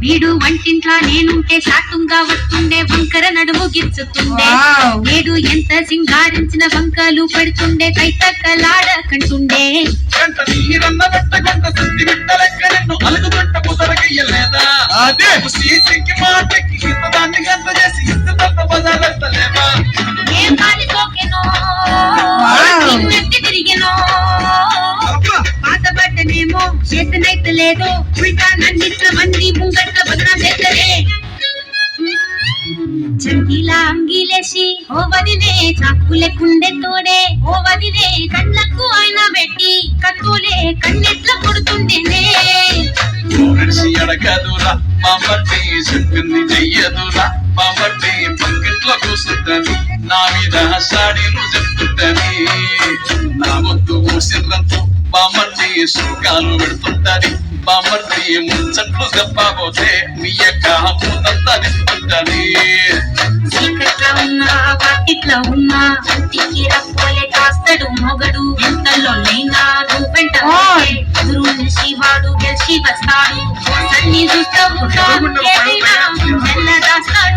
వీడు వంటింట్లా నేనుంటే శాతంగా వస్తుండే వంకర నడుము గిచ్చుతుండే నేడు ఎంత సింగారించిన వంకలు పడుతుండే కైతక్కలాడకంటుండే ఏం కాలి సోకెనో తిరిగెనో బాధపడ్డనేమో చేతనైతే లేదో ఉల్టా నన్నిట్ల మంది ముంగట్ల బదనా చేతలే చంకీలా అంగిలేసి ఓ వదిలే చాకులే కుండే తోడే ఓ వదిలే కళ్ళకు ఆయన పెట్టి కత్తులే కన్నెట్ల కొడుతుండేనే అడగదురా మామర్తి చెప్పింది చెయ్యదురా మామర్తి పక్కింట్లో కూర్చుంటని నా మీద సాడీలు చెప్తుంటని నా ముద్దు ఊసిర్రంతో బామర్తి సుఖాలు పెడుతుంటని బామర్తి ముచ్చట్లు చెప్పబోతే మీ యొక్క మూతంతా నిస్తుంటని చీకట్లా ఉన్నా వాకిట్లా ఉన్నా అంటికి రప్పోలే కాస్తడు మొగడు ఎంతలో నైనా నువ్వెంట ఎదురు నిలిచి వాడు గెలిచి వస్తాడు సన్ని చూస్తావు ఏదైనా దాస్తాడు